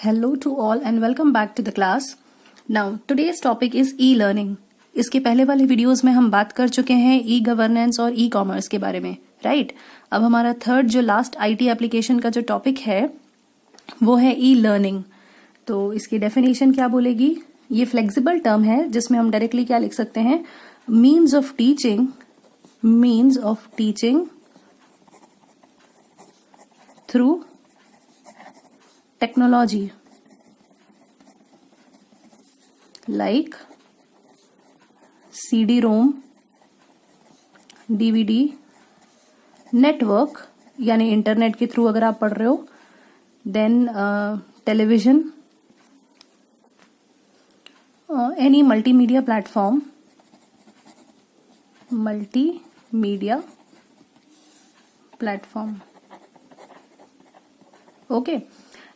Hello to all and welcome back to the class. Now today's topic is e-learning. इसके पहले वाले videos में हम बात कर चुके हैं ई गवर्नेंस और ई कॉमर्स के बारे में, राइट? अब हमारा थर्ड जो लास्ट आईटी एप्लीकेशन का जो टॉपिक है वो है ई लर्निंग. तो इसकी डेफिनेशन क्या बोलेगी? ये फ्लेक्सिबल टर्म है जिसमें हम डायरेक्टली क्या लिख सकते हैं? Means of teaching through technology like CD-ROM, DVD, network यानी इंटरनेट के थ्रू अगर आप पढ़ रहे हो, then television, any multimedia platform. Okay.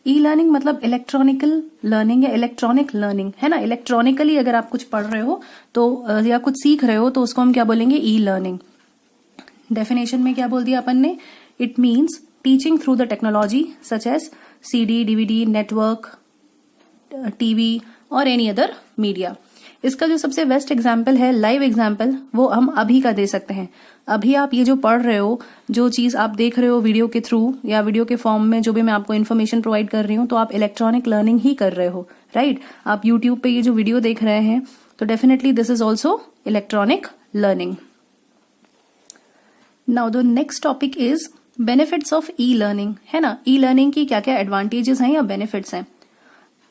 E learning मतलब इलेक्ट्रॉनिकल लर्निंग या इलेक्ट्रॉनिक लर्निंग है ना. इलेक्ट्रॉनिकली अगर आप कुछ पढ़ रहे हो तो या कुछ सीख रहे हो तो उसको हम क्या बोलेंगे? E learning. डेफिनेशन में क्या बोल दिया अपन ने? It means teaching through the technology such as CD, DVD, network, TV और एनी अदर मीडिया. इसका जो सबसे बेस्ट एग्जाम्पल है, लाइव एग्जाम्पल, वो हम अभी का दे सकते हैं. अभी आप ये जो पढ़ रहे हो, जो चीज आप देख रहे हो वीडियो के थ्रू या वीडियो के फॉर्म में, जो भी मैं आपको इन्फॉर्मेशन प्रोवाइड कर रही हूँ, तो आप इलेक्ट्रॉनिक लर्निंग ही कर रहे हो, राइट? आप यूट्यूब पे ये जो वीडियो देख रहे हैं तो definitely this is also electronic learning. Now the next topic is benefits of e learning, है ना. ई लर्निंग की क्या क्या एडवांटेजेस हैं या बेनिफिट्स हैं.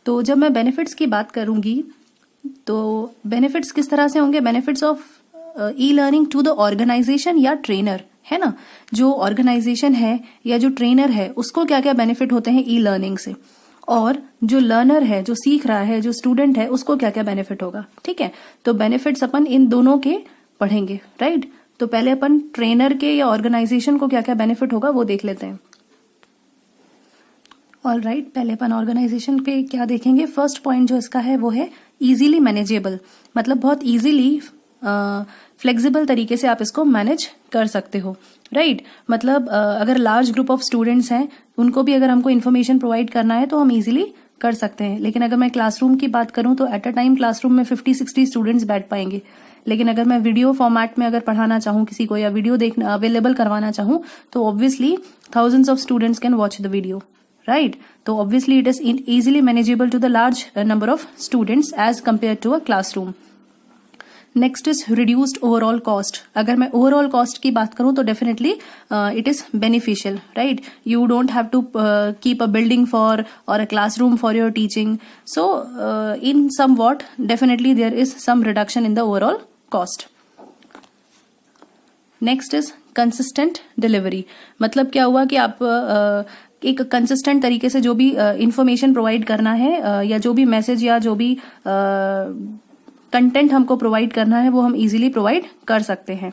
तो जब मैं बेनिफिट्स की बात करूंगी तो बेनिफिट्स किस तरह से होंगे? Benefits of e learning to the organisation या ट्रेनर, है ना. जो ऑर्गेनाइजेशन है या जो ट्रेनर है उसको क्या क्या बेनिफिट होते हैं ई लर्निंग से, और जो लर्नर है, जो सीख रहा है, जो स्टूडेंट है, उसको क्या क्या बेनिफिट होगा. ठीक है. तो बेनिफिट्स अपन इन दोनों के पढ़ेंगे, राइट? तो पहले अपन ट्रेनर के या ऑर्गेनाइजेशन को क्या क्या बेनिफिट होगा वो देख लेते हैं. ऑल राइट, पहले अपन ऑर्गेनाइजेशन पे क्या देखेंगे. फर्स्ट पॉइंट जो इसका है वो है इजीली मैनेजेबल. मतलब बहुत इजीली फ्लेक्सिबल तरीके से आप इसको मैनेज कर सकते हो, राइट? मतलब अगर लार्ज ग्रुप ऑफ स्टूडेंट्स हैं उनको भी अगर हमको इन्फॉर्मेशन प्रोवाइड करना है तो हम इजीली कर सकते हैं. लेकिन अगर मैं क्लासरूम की बात करूं तो एट अ टाइम क्लासरूम में 50-60 स्टूडेंट्स बैठ पाएंगे. लेकिन अगर मैं वीडियो फॉर्मेट में अगर पढ़ाना चाहूँ किसी को या वीडियो देखना अवेलेबल करवाना चाहूँ तो obviously thousands of students can watch the video, right? तो obviously it is easily manageable to the large number of students as compared to a classroom. Next is reduced overall cost. अगर मैं overall cost की बात करूं तो definitely it is beneficial, right? You don't have to keep a building for or a classroom for your teaching. So in somewhat definitely there is some reduction in the overall cost. Next is consistent delivery. मतलब क्या हुआ कि आप एक consistent तरीके से जो भी इंफॉर्मेशन प्रोवाइड करना है या जो भी मैसेज या जो भी कंटेंट हमको प्रोवाइड करना है वो हम इजीली प्रोवाइड कर सकते हैं.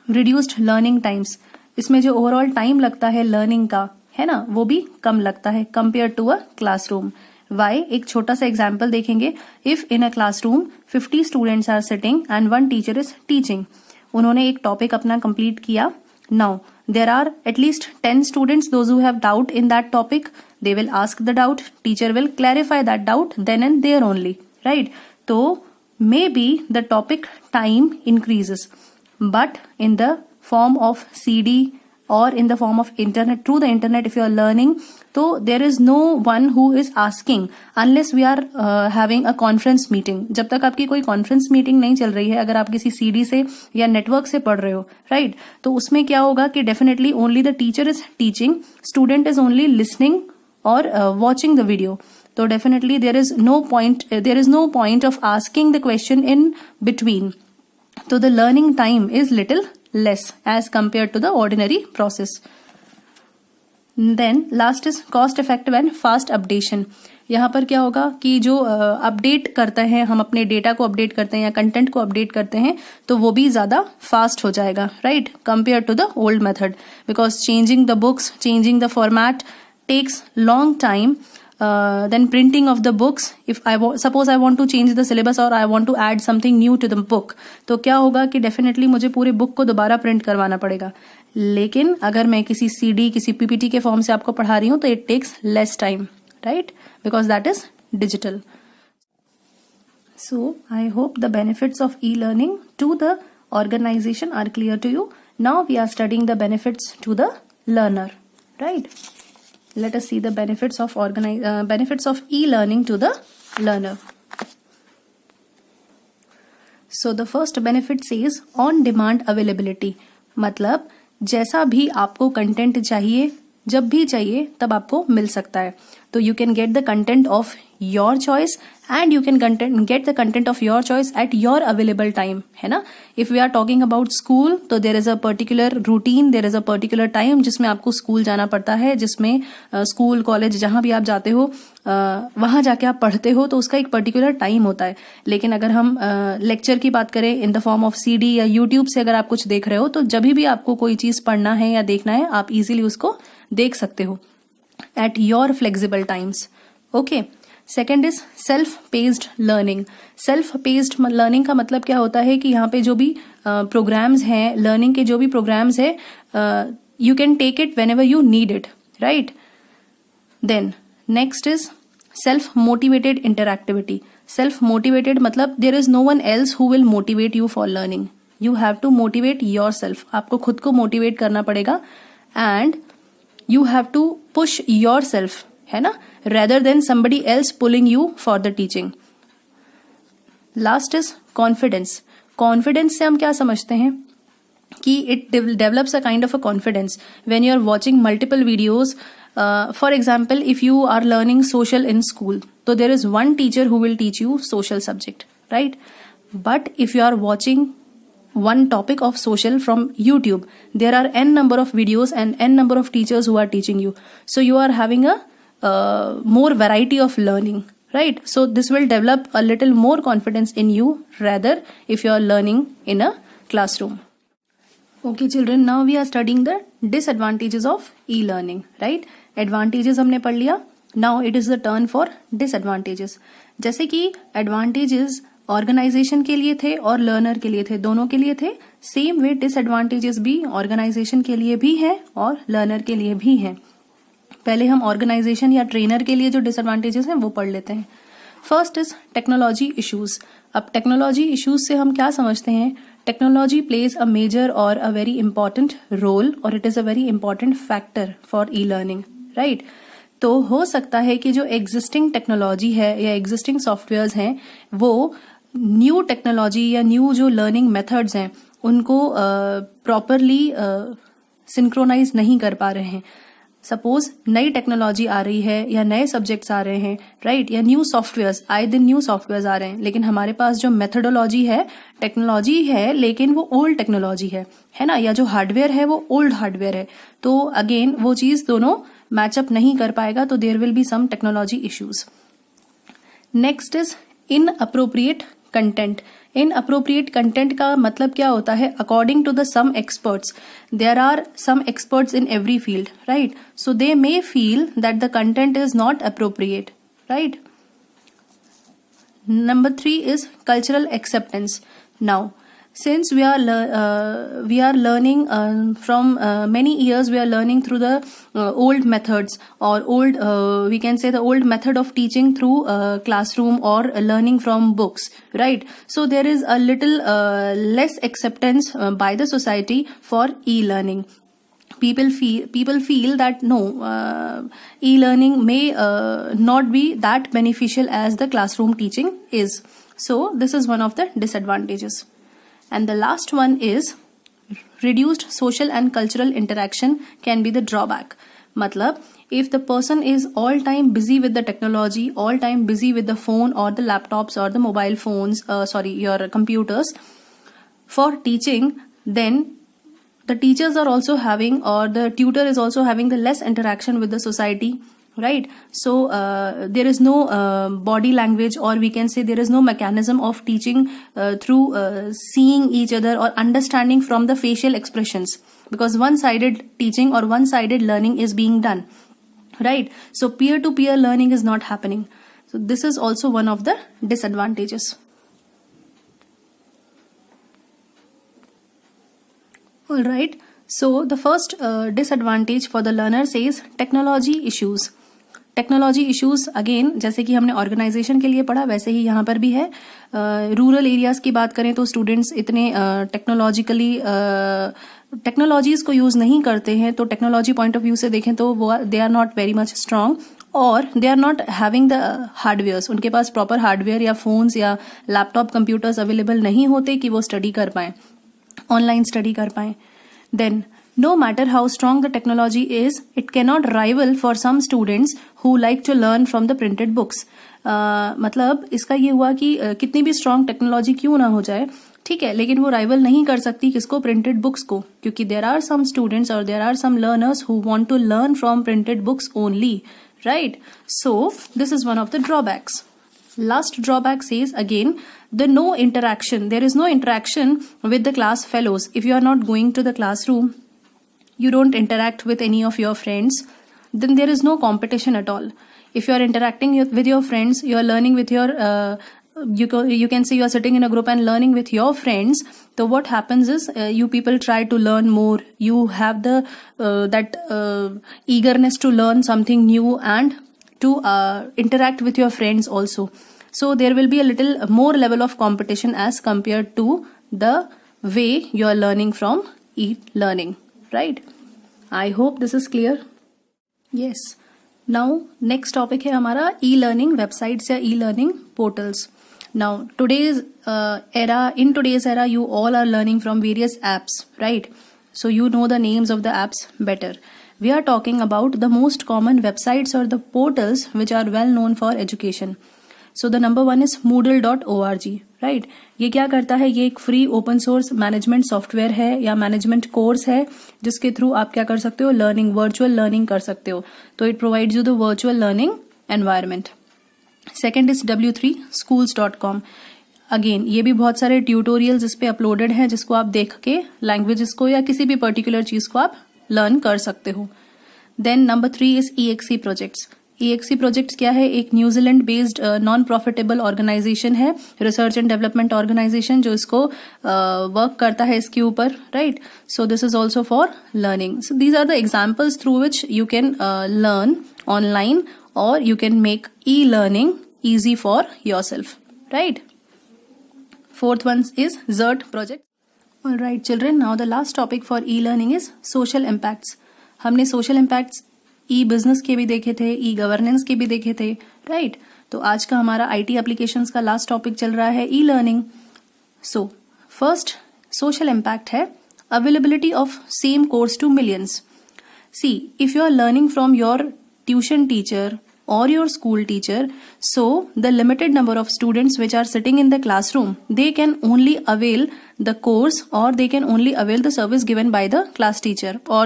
Reduced learning times. इसमें जो ओवरऑल टाइम लगता है लर्निंग का, है ना, वो भी कम लगता है compare to a classroom. Why? एक छोटा सा एग्जाम्पल देखेंगे. If in a classroom 50 students are sitting and 1 teacher is teaching. उन्होंने एक टॉपिक अपना कंप्लीट किया. Now, there are at least 10 students, those who have doubt in that topic, they will ask the doubt, teacher will clarify that doubt then and there only, right? So, maybe the topic time increases, but in the form of CD or in the form of internet, through the internet if you are learning, so there is no one who is asking unless we are having a conference meeting. जब तक आपकी कोई conference meeting नहीं चल रही है, अगर आप किसी CD से या network से पढ़ रहे हो, right? तो उसमें क्या होगा कि definitely only the teacher is teaching, student is only listening or watching the video. So definitely there is no point of asking the question in between. So the learning time is little less as compared to the ordinary process. Then last is cost effective and fast updation. यहाँ पर क्या होगा कि जो update करते हैं, हम अपने डेटा को अपडेट करते हैं या कंटेंट को अपडेट करते हैं तो वो भी ज्यादा फास्ट हो जाएगा, right? Compare to the old method, because changing the books, changing the format takes long time. then printing of the books, if suppose I want to change the syllabus or I want to add something new to the book, तो क्या होगा कि definitely मुझे पूरे book को दोबारा print करवाना पड़ेगा. लेकिन अगर मैं किसी CD, किसी PPT के फॉर्म से आपको पढ़ा रही हूँ तो it takes less time. right? Because that is digital. So I hope the benefits of e-learning to the organization are clear to you. Now we are studying the benefits to the learner, right? Let us see the benefits of e-learning to the learner. So the first benefit says on demand availability. मतलब जैसा भी आपको content चाहिए, जब भी चाहिए तब आपको मिल सकता है. तो you can get the content of your choice and you can get the content of your choice at your available time, है ना. If we are talking about school, तो there is a particular routine, there is a particular time जिसमें आपको school जाना पड़ता है, जिसमें school college जहाँ भी आप जाते हो वहाँ जाके आप पढ़ते हो, तो उसका एक पर्टिकुलर टाइम होता है. लेकिन अगर हम लेक्चर की बात करें in the form of CD या यूट्यूब से अगर आप कुछ देख रहे हो, तो जब भी आपको कोई चीज पढ़ना है या देखना है आप इजीली उसको देख सकते हो at your flexible times. Okay. Second is self paced learning. Self paced learning का मतलब क्या होता है कि यहाँ पे जो भी प्रोग्राम्स हैं, लर्निंग के जो भी प्रोग्राम्स है, you can take it whenever you need it, right. Then next is self motivated interactivity. Self motivated मतलब there is no one else who will motivate you for learning. You have to motivate yourself. आपको खुद को motivate करना पड़ेगा and you have to push yourself, है ना, rather than somebody else pulling you for the teaching. Last is confidence. Confidence से हम क्या समझते हैं कि it develops a kind of a confidence when you are watching multiple videos. For example, if you are learning social in school, so there is one teacher who will teach you social subject, right? But if you are watching one topic of social from YouTube, there are n number of videos and n number of teachers who are teaching you. So you are having a more variety of learning, right? So this will develop a little more confidence in you rather if you are learning in a classroom. Okay children, now we are studying the disadvantages of e-learning, right? Advantages हमने पढ़ लिया. Now it is the turn for disadvantages. जैसे कि advantages organisation के लिए थे और learner के लिए थे, दोनों के लिए थे. सेम वे डिसएडवांटेजेस भी ऑर्गेनाइजेशन के लिए भी है और लर्नर के लिए भी है. पहले हम ऑर्गेनाइजेशन या ट्रेनर के लिए जो डिसएडवांटेजेस हैं वो पढ़ लेते हैं. First is technology issues. अब टेक्नोलॉजी इश्यूज से हम क्या समझते हैं? टेक्नोलॉजी प्लेज अ मेजर और अ वेरी इंपॉर्टेंट रोल और it is a very important factor for e learning, right. तो हो सकता है कि जो एग्जिस्टिंग टेक्नोलॉजी है या एग्जिस्टिंग सॉफ्टवेयर्स हैं वो न्यू टेक्नोलॉजी या न्यू जो लर्निंग मेथड्स हैं उनको प्रॉपरली सिंक्रोनाइज नहीं कर पा रहे हैं. सपोज नई टेक्नोलॉजी आ रही है या नए सब्जेक्ट्स आ रहे हैं, राइट, या न्यू सॉफ्टवेयर्स, आए दिन न्यू सॉफ्टवेयर्स आ रहे हैं, लेकिन हमारे पास जो मेथडोलॉजी है, टेक्नोलॉजी है लेकिन वो ओल्ड टेक्नोलॉजी है ना, या जो हार्डवेयर है वो ओल्ड हार्डवेयर है. तो अगेन वो चीज दोनों मैचअप नहीं कर पाएगा, तो there will be some technology issues. Next is inappropriate content. Inappropriate content का मतलब क्या होता है? According to the some experts, there are some experts in every field, right, so they may feel that the content is not appropriate, right. Number 3 is cultural acceptance. Now, since we are learning from many years, we are learning through the old methods or old we can say the old method of teaching through classroom or learning from books, right? So there is a little less acceptance by the society for e-learning. People feel that no, e-learning may not be that beneficial as the classroom teaching is. So this is one of the disadvantages. And the last one is reduced social and cultural interaction can be the drawback. Matlab, if the person is all time busy with the technology, all time busy with the phone or the laptops or the mobile phones, your computers for teaching, then the teachers are also having, or the tutor is also having the less interaction with the society, right? So there is no body language, or we can say there is no mechanism of teaching through seeing each other or understanding from the facial expressions, because one-sided teaching or one-sided learning is being done, right? So peer-to-peer learning is not happening. So this is also one of the disadvantages. All right. So the first disadvantage for the learner says technology issues. Technology issues again जैसे कि हमने organisation के लिए पढ़ा वैसे ही यहाँ पर भी है. रूरल एरियाज की बात करें तो स्टूडेंट्स इतने टेक्नोलॉजीज को यूज नहीं करते हैं, तो टेक्नोलॉजी पॉइंट ऑफ व्यू से देखें तो वो they are not very much strong और they are not having the hardwares. उनके पास प्रॉपर हार्डवेयर या फोन्स या लैपटॉप कंप्यूटर्स अवेलेबल नहीं होते कि वो स्टडी कर पाएं, ऑनलाइन स्टडी कर पाएं. Then no matter how strong the technology is, it cannot rival for some students who like to learn from the printed books. मतलब इसका ये हुआ कि कितनी भी स्ट्रांग टेक्नोलॉजी क्यों ना हो जाए, ठीक है, लेकिन वो राइवल नहीं कर सकती किसको, प्रिंटेड बुक्स को, क्योंकि देर आर सम स्टूडेंट्स और there are some learners who want to learn from printed books only, right. So this is one of the drawbacks. Last drawback says again the no interaction. There is no interaction with the class fellows. If you are not going to the classroom, you don't interact with any of your friends, then there is no competition at all. If you are interacting with your friends, you are learning with your you can say you are sitting in a group and learning with your friends. So what happens is you people try to learn more. You have the that eagerness to learn something new and to interact with your friends also. So there will be a little more level of competition as compared to the way you are learning from e-learning, right? I hope this is clear. Yes. Now next topic है हमारा e-learning websites या e-learning portals. Now in today's era you all are learning from various apps, right? So you know the names of the apps better. We are talking about the most common websites or the portals which are well known for education. So the number one is moodle.org, right? ये क्या करता है, ये एक free open source management software है या management course है जिसके थ्रू आप क्या कर सकते हो, लर्निंग, वर्चुअल लर्निंग कर सकते हो. तो it provides you the virtual learning environment. Second is w3schools.com. Again ये भी बहुत सारे ट्यूटोरियल्स इस पे अपलोडेड हैं जिसको आप देख के लैंग्वेजेस को या किसी भी पर्टिकुलर चीज को आप लर्न कर सकते हो. Then number 3 is EXE projects. EXE projects क्या है, एक New Zealand based non profitable organisation है, रिसर्च एंड डेवलपमेंट ऑर्गेनाइजेशन जो इसको वर्क करता है इसके ऊपर, right. So this is also for learning. So these are the examples through which you can learn online और you can make e-learning easy for yourself, right. Fourth one is Xert project. All right children, now the last topic for e-learning is social impacts. हमने social impacts e-business के भी देखे थे, e-governance के भी देखे थे, right. तो आज का हमारा IT applications का last topic चल रहा है e-learning. So first social impact है availability of same course to millions. See, if you are learning from your tuition teacher or your school teacher, so the limited number of students which are sitting in the classroom, they can only avail the course or they can only avail the service given by the class teacher or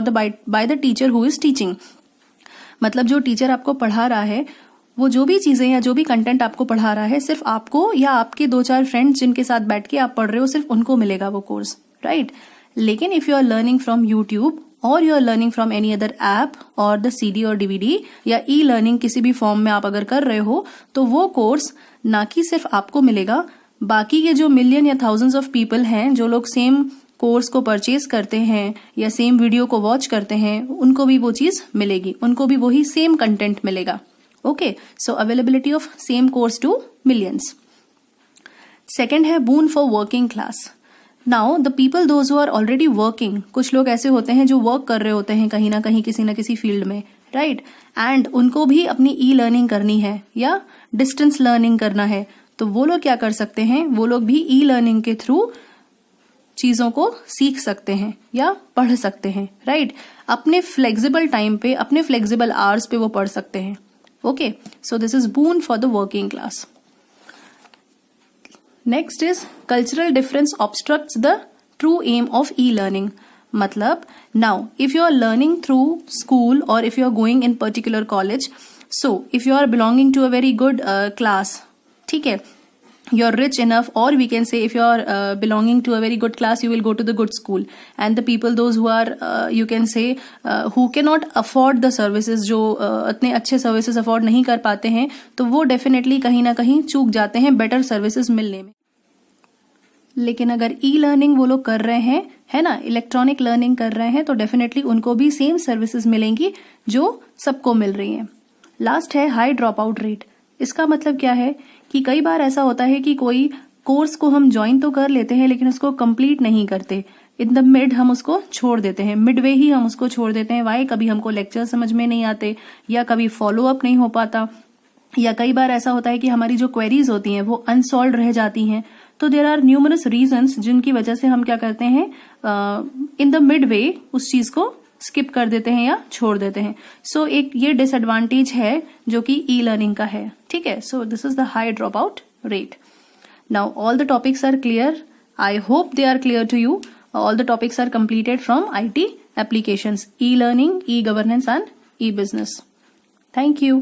by the teacher who is teaching. मतलब जो teacher आपको पढ़ा रहा है वो जो भी चीजें या जो भी कंटेंट आपको पढ़ा रहा है सिर्फ आपको या आपके 2-4 फ्रेंड्स जिनके साथ बैठ के आप पढ़ रहे हो सिर्फ उनको मिलेगा वो कोर्स, राइट. लेकिन if you are learning from YouTube और you are learning from any other app और द CD और DVD या e-learning किसी भी फॉर्म में आप अगर कर रहे हो तो वो कोर्स ना कि सिर्फ आपको मिलेगा, बाकी के जो मिलियन या थाउजेंड्स ऑफ पीपल हैं जो लोग सेम कोर्स को परचेज करते हैं या सेम वीडियो को वॉच करते हैं उनको भी वो चीज मिलेगी, उनको भी वही सेम कंटेंट मिलेगा. Okay, so availability of same course to millions. Second है boon for working class. Now the people those who are already working, कुछ लोग ऐसे होते हैं जो वर्क कर रहे होते हैं कहीं ना कहीं किसी ना किसी फील्ड में, राइट, एंड उनको भी अपनी e-learning करनी है या डिस्टेंस लर्निंग करना है, तो वो लोग क्या कर सकते हैं, वो लोग भी e-learning के थ्रू चीजों को सीख सकते हैं या पढ़ सकते हैं, राइट. अपने फ्लेक्सिबल टाइम पे, अपने फ्लेक्सिबल आवर्स पे वो पढ़ सकते हैं. Okay, so this is boon for the working class. Next is cultural difference obstructs the true aim of e-learning. मतलब now if you are learning through school or if you are going in particular college, so if you are belonging to a very good class, ठीक है, you are rich enough, or we can say if you are belonging to a very good class you will go to the good school, and the people those who are you can say who cannot afford the services, जो इतने अच्छे services afford नहीं कर पाते हैं, तो वो definitely कहीं ना कहीं चूक जाते हैं better services मिलने में. लेकिन अगर e-learning वो लोग कर रहे हैं, है ना, इलेक्ट्रॉनिक लर्निंग कर रहे हैं, तो डेफिनेटली उनको भी सेम सर्विसेज मिलेंगी जो सबको मिल रही हैं. लास्ट है हाई ड्रॉप आउट रेट। इसका मतलब क्या है कि कई बार ऐसा होता है कि कोई कोर्स को हम ज्वाइन तो कर लेते हैं लेकिन उसको कंप्लीट नहीं करते, इन द मिड हम उसको छोड़ देते हैं, मिडवे ही हम उसको छोड़ देते हैं। वाई? कभी हमको लेक्चर समझ में नहीं आते, या कभी फॉलो अप नहीं हो पाता, या कई बार ऐसा होता है कि हमारी जो क्वेरीज होती हैं वो अनसॉल्व रह जाती हैं। तो देयर आर न्यूमरस रीजंस जिनकी वजह से हम क्या करते हैं, इन द मिड वे उस चीज को स्किप कर देते हैं या छोड़ देते हैं। सो एक ये डिसएडवांटेज है जो कि ई लर्निंग का है। ठीक है, so this is the high drop out rate. Now all the topics are clear, I hope they are clear to you. All the topics are completed from IT applications, e-learning, e-governance and e-business. Thank you.